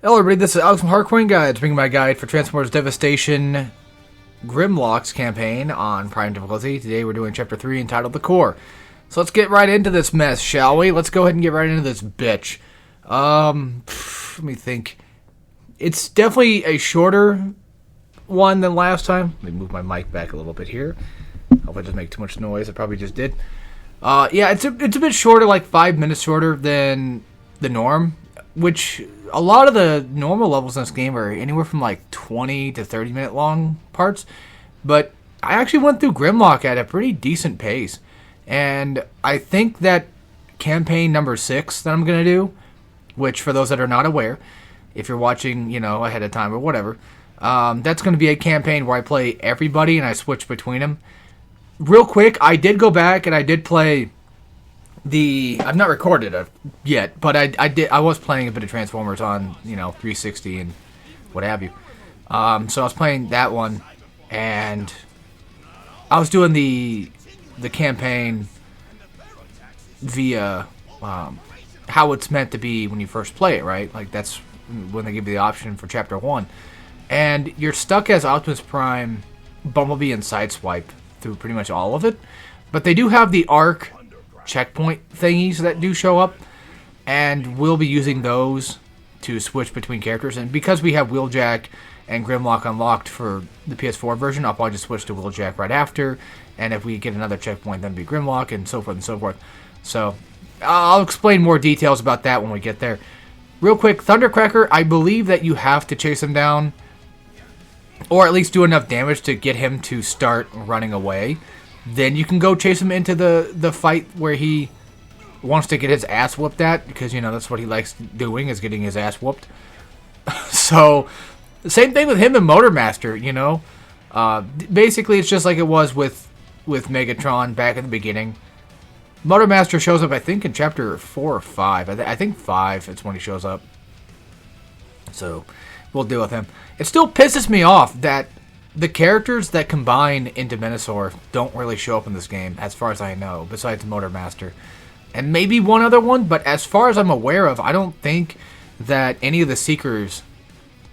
Hello everybody, this is Alex from Hardcoin Guides, bringing my guide for Transformers Devastation Grimlock's campaign on Prime difficulty. Today we're doing Chapter 3 entitled The Core. So let's get right into this mess, shall we? Let's go ahead and get right into this bitch. Let me think. It's definitely a shorter one than last time. Let me move my mic back a little bit here. Hope I didn't make too much noise. I probably just did. Yeah, it's a bit shorter, like 5 minutes shorter than the norm, which a lot of the normal levels in this game are anywhere from like 20 to 30 minute long parts. But I actually went through Grimlock at a pretty decent pace. And I think that campaign number 6 that I'm going to do, which for those that are not aware, if you're watching, ahead of time or whatever, that's going to be a campaign where I play everybody and I switch between them. Real quick, I did go back and I did play I've not recorded it yet, but I was playing a bit of Transformers on 360 and what have you. So I was playing that one, and I was doing the campaign via how it's meant to be when you first play it, right? Like that's when they give you the option for Chapter 1, and you're stuck as Optimus Prime, Bumblebee, and Sideswipe through pretty much all of it. But they do have the arc checkpoint thingies that do show up, and we'll be using those to switch between characters. And because we have Wheeljack and Grimlock unlocked for the PS4 version, I'll probably just switch to Wheeljack right after, and if we get another checkpoint, then it'll be Grimlock, and so forth and so forth. So I'll explain more details about that when we get there. Real quick, Thundercracker, I believe that you have to chase him down, or at least do enough damage to get him to start running away. Then you can go chase him into the fight where he wants to get his ass whooped at, because, that's what he likes doing, is getting his ass whooped. So, same thing with him and Motormaster, basically, it's just like it was with Megatron back in the beginning. Motormaster shows up, I think, in Chapter 4 or 5. I think 5 is when he shows up. So, we'll deal with him. It still pisses me off that the characters that combine into Menasor don't really show up in this game, as far as I know, besides Motormaster. And maybe one other one, but as far as I'm aware of, I don't think that any of the Seekers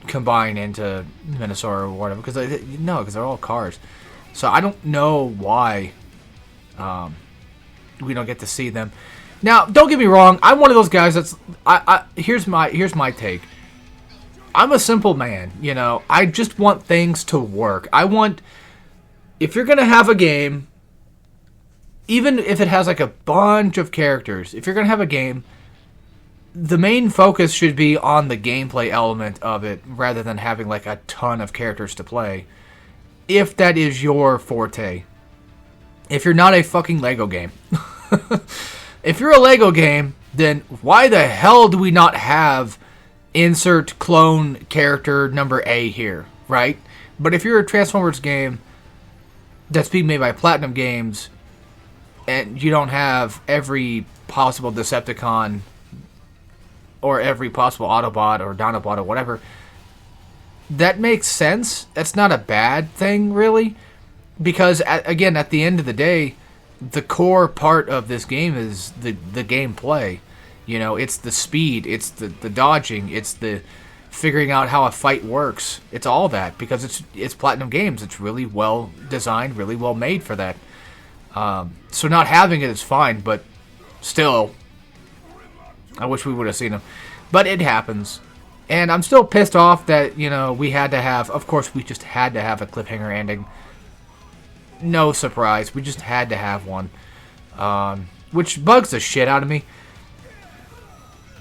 combine into Menasor or whatever, because they're all cars. So I don't know why we don't get to see them. Now, don't get me wrong, I'm one of those guys that's... Here's my take. I'm a simple man, I just want things to work. If you're going to have a game, even if it has like a bunch of characters, if you're going to have a game, the main focus should be on the gameplay element of it, rather than having like a ton of characters to play, if that is your forte. If you're not a fucking Lego game. If you're a Lego game, then why the hell do we not have insert clone character number A here, right? But if you're a Transformers game that's being made by Platinum Games, and you don't have every possible Decepticon or every possible Autobot or Dinobot or whatever, that makes sense. That's not a bad thing, really, because again, at the end of the day, the core part of this game is the gameplay. It's the speed, it's the dodging, it's the figuring out how a fight works. It's all that, because it's Platinum Games. It's really well designed, really well made for that. So not having it is fine, but still, I wish we would have seen them. But it happens. And I'm still pissed off that, we had to have... Of course, we just had to have a cliffhanger ending. No surprise. We just had to have one. Which bugs the shit out of me.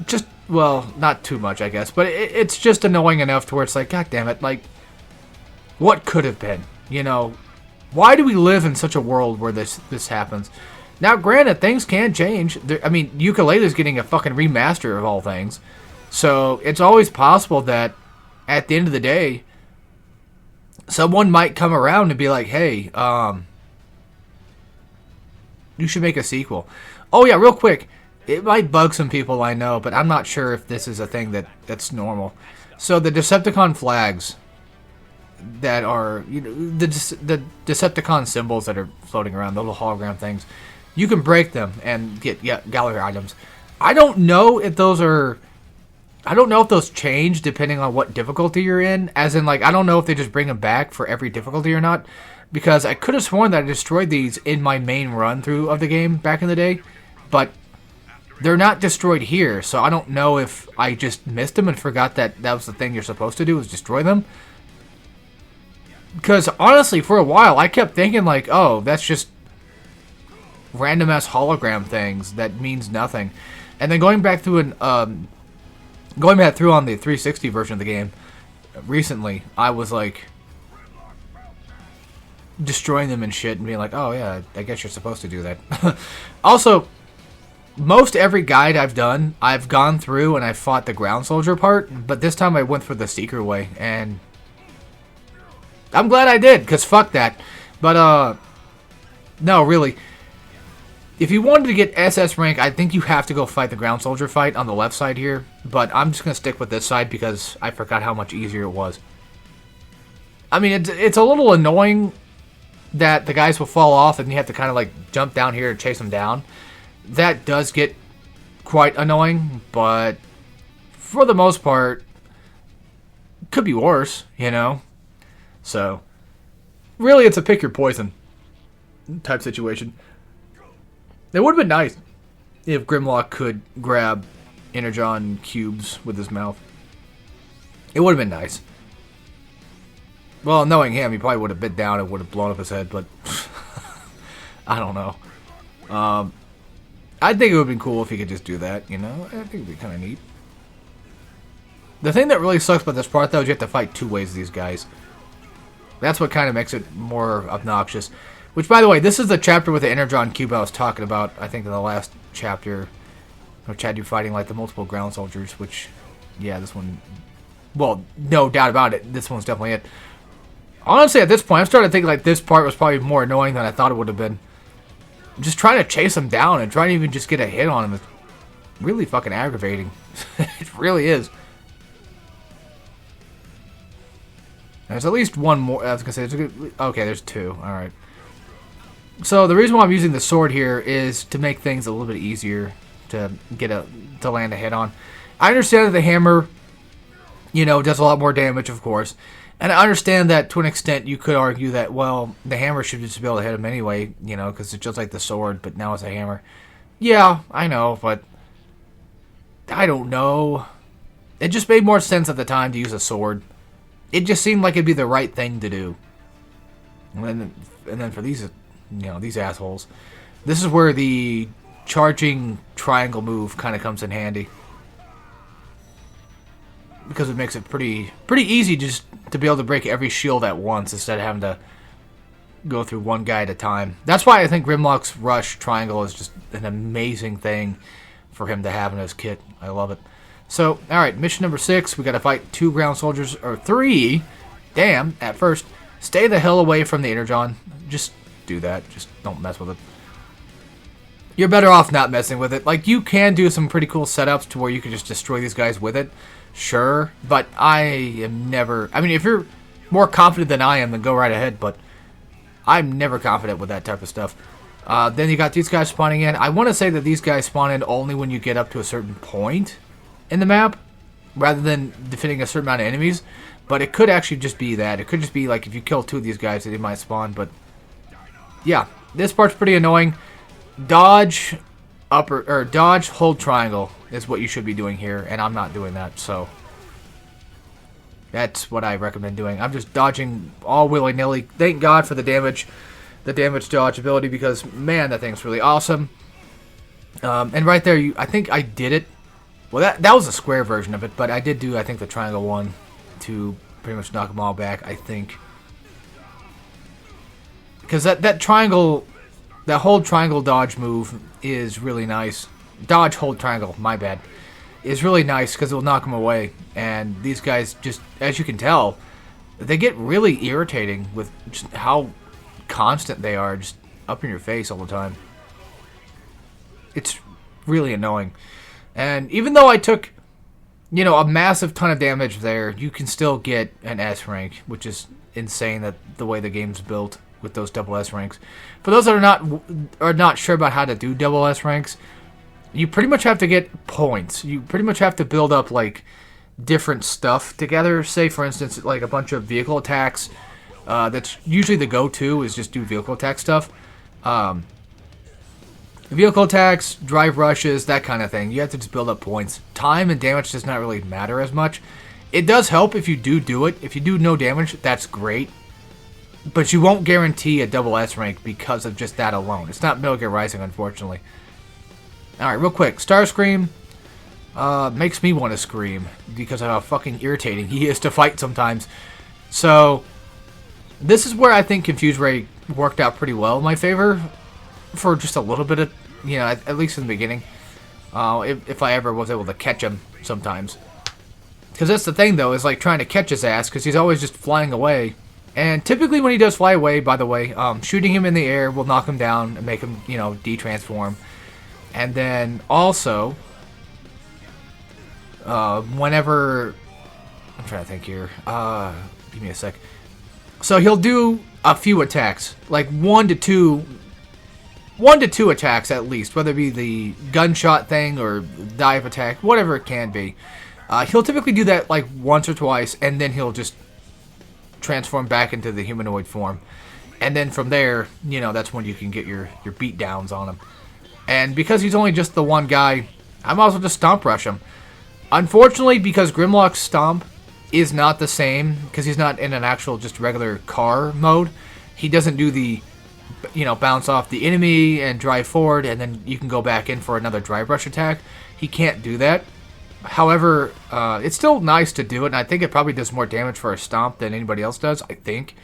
Just, well, not too much, I guess, but it's just annoying enough to where it's like, God damn it, like, what could have been, Why do we live in such a world where this happens? Now, granted, things can change. Ukulele's getting a fucking remaster of all things, so it's always possible that, at the end of the day, someone might come around and be like, hey, you should make a sequel. Oh yeah, real quick, it might bug some people, I know, but I'm not sure if this is a thing that's normal. So the Decepticon flags that are, the Decepticon symbols that are floating around, the little hologram things, you can break them and get gallery items. I don't know if those are I don't know if those change depending on what difficulty you're in. As in, like, I don't know if they just bring them back for every difficulty or not. Because I could have sworn that I destroyed these in my main run-through of the game back in the day. But they're not destroyed here. So I don't know if I just missed them and forgot that that was the thing you're supposed to do, was destroy them. Because, honestly, for a while, I kept thinking, like, oh, that's just random-ass hologram things that means nothing. And then going back through on the 360 version of the game recently, I was like destroying them and shit and being like, oh yeah, I guess you're supposed to do that. Also, most every guide I've done, I've gone through and I've fought the ground soldier part, but this time I went for the seeker way, and I'm glad I did, because fuck that. But no, really, if you wanted to get SS rank, I think you have to go fight the ground soldier fight on the left side here. But I'm just going to stick with this side because I forgot how much easier it was. I mean, it's a little annoying that the guys will fall off and you have to kind of like jump down here to chase them down. That does get quite annoying, but for the most part, could be worse, you know? So, really, it's a pick your poison type situation. It would have been nice if Grimlock could grab Energon cubes with his mouth. It would have been nice. Well, knowing him, he probably would have bit down and would have blown up his head, but I don't know. I think it would have been cool if he could just do that, you know? I think it would be kind of neat. The thing that really sucks about this part, though, is you have to fight two ways of these guys. That's what kind of makes it more obnoxious. Which, by the way, this is the chapter with the Energon cube I was talking about, I think, in the last chapter. Which had you fighting, like, the multiple ground soldiers, which, yeah, this one... Well, no doubt about it, this one's definitely it. Honestly, at this point, I'm starting to think, like, this part was probably more annoying than I thought it would have been. Just trying to chase him down and trying to even just get a hit on him is really fucking aggravating. It really is. There's at least one more. I was going to say, okay, there's two. Alright. So, the reason why I'm using the sword here is to make things a little bit easier to land a hit on. I understand that the hammer, you know, does a lot more damage, of course. And I understand that to an extent you could argue that, well, the hammer should just be able to hit him anyway, you know, because it's just like the sword, but now it's a hammer. Yeah, I know, but I don't know. It just made more sense at the time to use a sword. It just seemed like it'd be the right thing to do. And then for these, you know, these assholes, this is where the charging triangle move kind of comes in handy. Because it makes it pretty easy just to be able to break every shield at once instead of having to go through one guy at a time. That's why I think Grimlock's Rush Triangle is just an amazing thing for him to have in his kit. I love it. So, alright, mission number 6. We gotta fight 2 ground soldiers, or 3. Damn, at first. Stay the hell away from the Energon. Just do that. Just don't mess with it. You're better off not messing with it. Like, you can do some pretty cool setups to where you can just destroy these guys with it. Sure, but I am never... I mean, if you're more confident than I am, then go right ahead, but I'm never confident with that type of stuff. Then you got these guys spawning in. I want to say that these guys spawn in only when you get up to a certain point in the map, rather than defeating a certain amount of enemies. But it could actually just be that. It could just be like if you kill 2 of these guys, they might spawn, but... Yeah, this part's pretty annoying. Dodge, dodge, hold triangle is what you should be doing here, and I'm not doing that, so that's what I recommend doing. I'm just dodging all willy-nilly. Thank God for the damage dodge ability, because man, that thing's really awesome. And right there, I think I did it. Well, that was a square version of it, but I did do, I think, the triangle one to pretty much knock them all back, I think. Because that triangle, that hold triangle dodge move is really nice. Dodge, hold triangle, my bad. Is really nice because it will knock them away. And these guys just, as you can tell, they get really irritating with just how constant they are, just up in your face all the time. It's really annoying. And even though I took, you know, a massive ton of damage there, you can still get an S rank, which is insane that the way the game's built with those double S ranks. For those that are not sure about how to do double S ranks, you pretty much have to get points. You pretty much have to build up, like, different stuff together. Say, for instance, like a bunch of vehicle attacks. That's usually the go-to, is just do vehicle attack stuff. Vehicle attacks, drive rushes, that kind of thing. You have to just build up points. Time and damage does not really matter as much. It does help if you do it. If you do no damage, that's great. But you won't guarantee a double S rank because of just that alone. It's not Metal Gear Rising, unfortunately. Alright, real quick. Starscream makes me want to scream because of how fucking irritating he is to fight sometimes. So, this is where I think Confuse Ray worked out pretty well in my favor for just a little bit of, you know, at least in the beginning. If I ever was able to catch him sometimes. Because that's the thing, though, is like trying to catch his ass because he's always just flying away. And typically when he does fly away, by the way, shooting him in the air will knock him down and make him, you know, de-transform. And then also, whenever... I'm trying to think here. Give me a sec. So he'll do a few attacks. Like one to two attacks at least. Whether it be the gunshot thing or dive attack. Whatever it can be. He'll typically do that like once or twice. And then he'll just transform back into the humanoid form. And then from there, you know, that's when you can get your beat downs on him. And because he's only just the one guy, I might as well just stomp rush him. Unfortunately, because Grimlock's stomp is not the same, because he's not in an actual just regular car mode, he doesn't do the, you know, bounce off the enemy and drive forward and then you can go back in for another drive rush attack. He can't do that. However, it's still nice to do it, and I think it probably does more damage for a stomp than anybody else does, I think.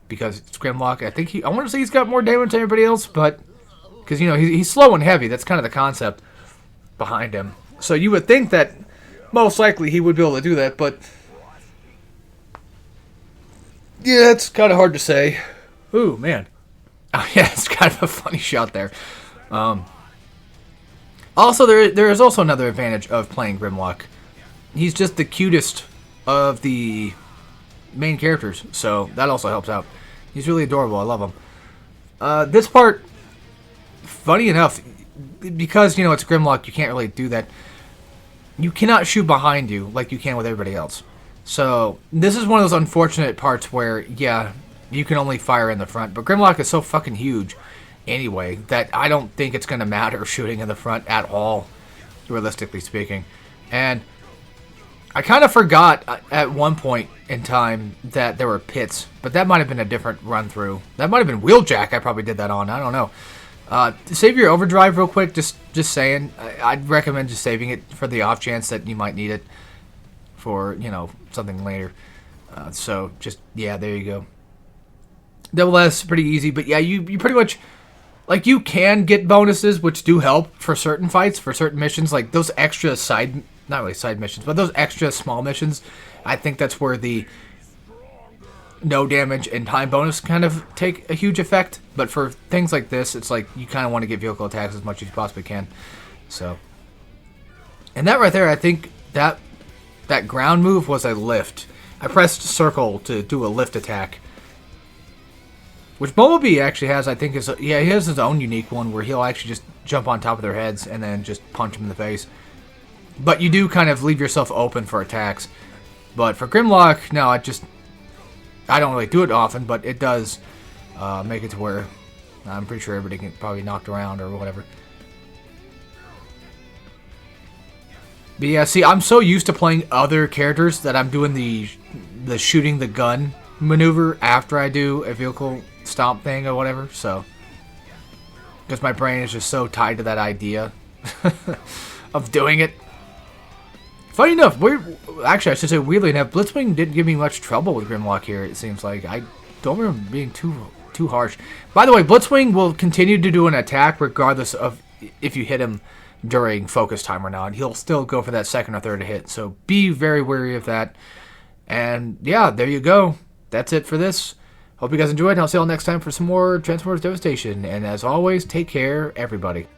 Because it's Grimlock. I want to say he's got more damage than everybody else, but... Because, you know, he's slow and heavy. That's kind of the concept behind him. So you would think that most likely he would be able to do that, but... Yeah, it's kind of hard to say. Ooh, man. Oh, yeah, it's kind of a funny shot there. Also, there is also another advantage of playing Grimlock. He's just the cutest of the main characters, so that also helps out. He's really adorable. I love him. This part, funny enough, because, you know, it's Grimlock, you can't really do that. You cannot shoot behind you like you can with everybody else. So, this is one of those unfortunate parts where, yeah, you can only fire in the front, but Grimlock is so fucking huge anyway that I don't think it's going to matter shooting in the front at all, realistically speaking. And I kind of forgot at one point in time that there were pits, but that might have been a different run through. That might have been Wheeljack I probably did that on, I don't know. Save your overdrive real quick, just saying. I'd recommend just saving it for the off chance that you might need it for, you know, something later. So just, yeah, there you go. Double S, pretty easy, but yeah, you pretty much, like, you can get bonuses, which do help for certain fights, for certain missions, like those extra side, not really side missions, but those extra small missions. I think that's where the no damage and time bonus kind of take a huge effect. But for things like this, it's like you kind of want to get vehicle attacks as much as you possibly can. So, and that right there, I think that ground move was a lift. I pressed circle to do a lift attack. Which Bumblebee actually has, I think, he has his own unique one where he'll actually just jump on top of their heads and then just punch them in the face. But you do kind of leave yourself open for attacks. But for Grimlock, no, I don't really do it often, but it does make it to where I'm pretty sure everybody can probably knocked around or whatever. But yeah, see, I'm so used to playing other characters that I'm doing the shooting the gun maneuver after I do a vehicle stomp thing or whatever, so because my brain is just so tied to that idea of doing it. Funny enough, actually I should say weirdly enough, Blitzwing didn't give me much trouble with Grimlock here, it seems like. I don't remember being too harsh. By the way, Blitzwing will continue to do an attack regardless of if you hit him during focus time or not. He'll still go for that second or third hit, so be very wary of that. And yeah, there you go. That's it for this. Hope you guys enjoyed, and I'll see you all next time for some more Transformers Devastation. And as always, take care, everybody.